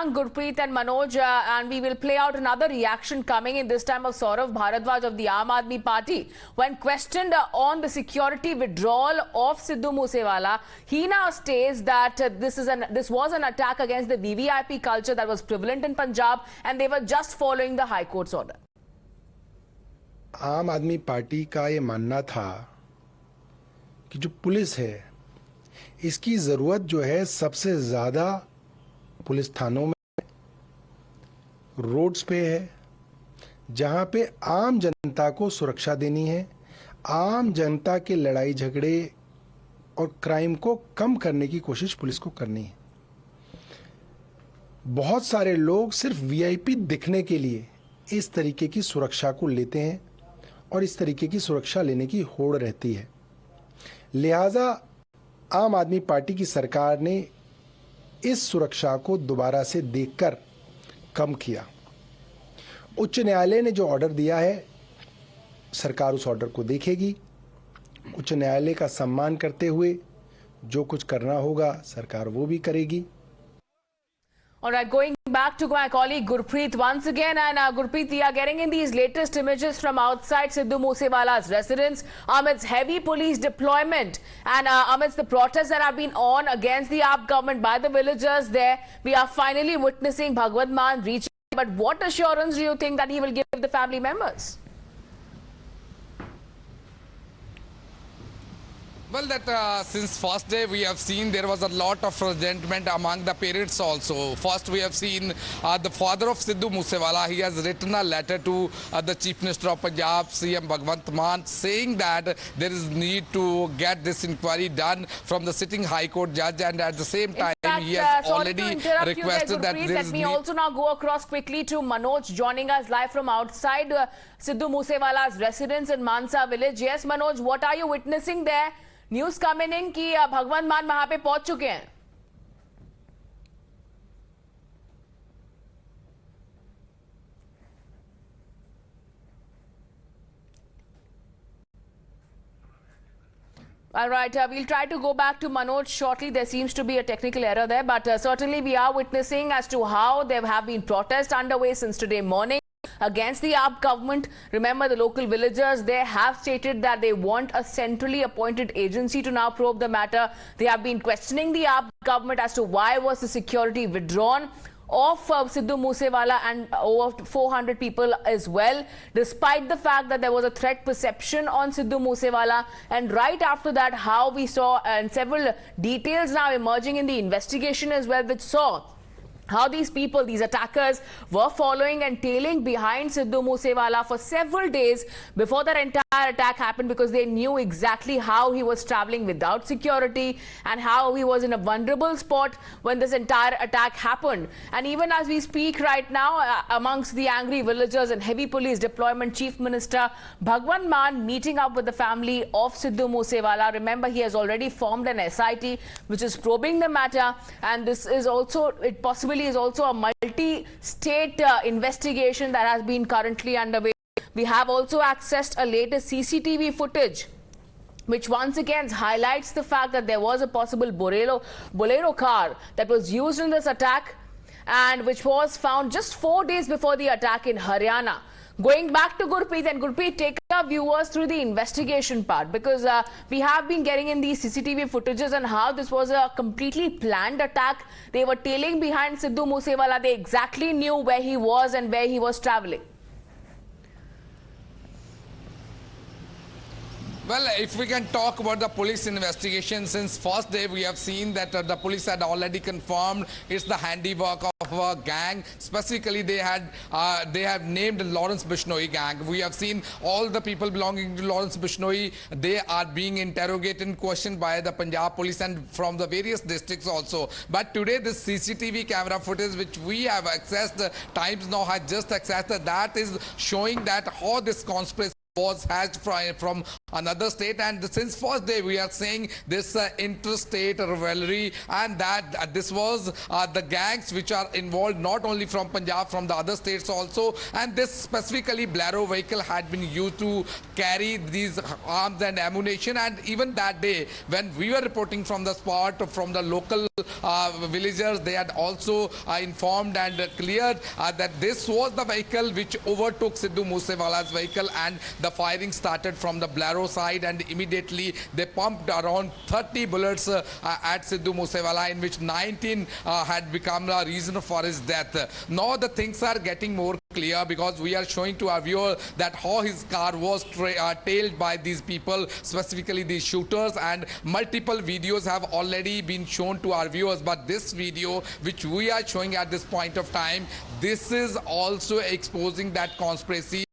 young Gurpreet and Manoj, and we will play out another reaction coming in this time of Saurabh Bhardwaj of the Aam Admi Party. When questioned on the security withdrawal of Sidhu Moose Wala, he now states that this was an attack against the VVIP culture that was prevalent in Punjab, and they were just following the High Court's order. आम आदमी party का ये मानना था कि जो police है इसकी ज़रूरत जो है सबसे ज़्यादा पुलिस थानों में, रोड्स पे है, जहां पे आम जनता को सुरक्षा देनी है, आम जनता के लड़ाई झगड़े और क्राइम को कम करने की कोशिश पुलिस को करनी है। बहुत सारे लोग सिर्फ वीआईपी दिखने के लिए इस तरीके की सुरक्षा को लेते हैं और इस तरीके की सुरक्षा लेने की होड़ रहती है। लिहाजा आम आदमी पार्टी की सरकार ने इस सुरक्षा को दोबारा से देखकर कम किया। उच्च न्यायालय ने जो ऑर्डर दिया है, सरकार उस ऑर्डर को देखेगी। उच्च न्यायालय का सम्मान करते हुए जो कुछ करना होगा सरकार वो भी करेगी। All right, going back to my colleague Gurpreet once again, and Gurpreet, we are getting in these latest images from outside Sidhu Moose Wala's residence amidst heavy police deployment and amidst the protests that have been on against the AAP government by the villagers there. We are finally witnessing Bhagwant Mann reaching. But what assurance do you think that he will give the family members? Well, that since first day we have seen there was a lot of resentment among the parents also. First we have seen the father of Sidhu Moose Wala. He has written a letter to the Chief Minister of Punjab, CM Bhagwant Mann, saying that there is need to get this inquiry done from the sitting High Court judge, and at the same time he has already requested that there is Let me also now go across quickly to Manoj joining us live from outside Sidhu Moose Wala's residence in Mansa village. Yes, Manoj, what are you witnessing there? News coming in कि भगवंत मान वहां पे पहुंच चुके हैं। All right, we'll try to go back to Manoj shortly. There seems to be a technical error there, but certainly we are witnessing as to how there have been protests underway since today morning against the AAP government. Remember, the local villagers, they have stated that they want a centrally appointed agency to now probe the matter. They have been questioning the AAP government as to why was the security withdrawn of Sidhu Moose Wala and over 400 people as well, despite the fact that there was a threat perception on Sidhu Moose Wala. And right after that, how we saw and several details now emerging in the investigation as well, which saw how these people, these attackers, were following and tailing behind Sidhu Moose Wala for several days before that entire attack happened, because they knew exactly how he was traveling without security and how he was in a vulnerable spot when this entire attack happened. And even as we speak right now, amongst the angry villagers and heavy police deployment, Chief Minister Bhagwant Mann meeting up with the family of Sidhu Moose Wala. Remember, he has already formed an SIT which is probing the matter, and this is also, it possibly is also a multi-state investigation that has been currently underway. We have also accessed a latest CCTV footage which once again highlights the fact that there was a possible Bolero car that was used in this attack, and which was found just 4 days before the attack in Haryana. Going back to Gurpreet, and Gurpreet, take our viewers through the investigation part, because we have been getting in these CCTV footages and how this was a completely planned attack. They were tailing behind Sidhu Moose Wala. They exactly knew where he was and where he was traveling. Well, if we can talk about the police investigation, since first day we have seen that the police had already confirmed it's the handiwork of a gang. Specifically, they have named Lawrence Bishnoi gang. We have seen all the people belonging to Lawrence Bishnoi. They are being interrogated and questioned by the Punjab police and from the various districts also. But today, this CCTV camera footage which we have accessed, Times Now has just accessed, that is showing that how this conspiracy was hatched from another state, and since first day we are saying this interstate rivalry, and that this was the gangs which are involved not only from Punjab, from the other states also, and this specifically Bolero vehicle had been used to carry these arms and ammunition. And even that day when we were reporting from the spot, from the local villagers, they had also informed and cleared that this was the vehicle which overtook Sidhu Moose Wala's vehicle, and the firing started from the Bolero side, and immediately they pumped around 30 bullets at Sidhu Moose Wala, in which 19 had become a reason for his death. Now the things are getting more clear, because we are showing to our viewer that how his car was tailed by these people, specifically these shooters, and multiple videos have already been shown to our viewers. But this video which we are showing at this point of time, this is also exposing that conspiracy.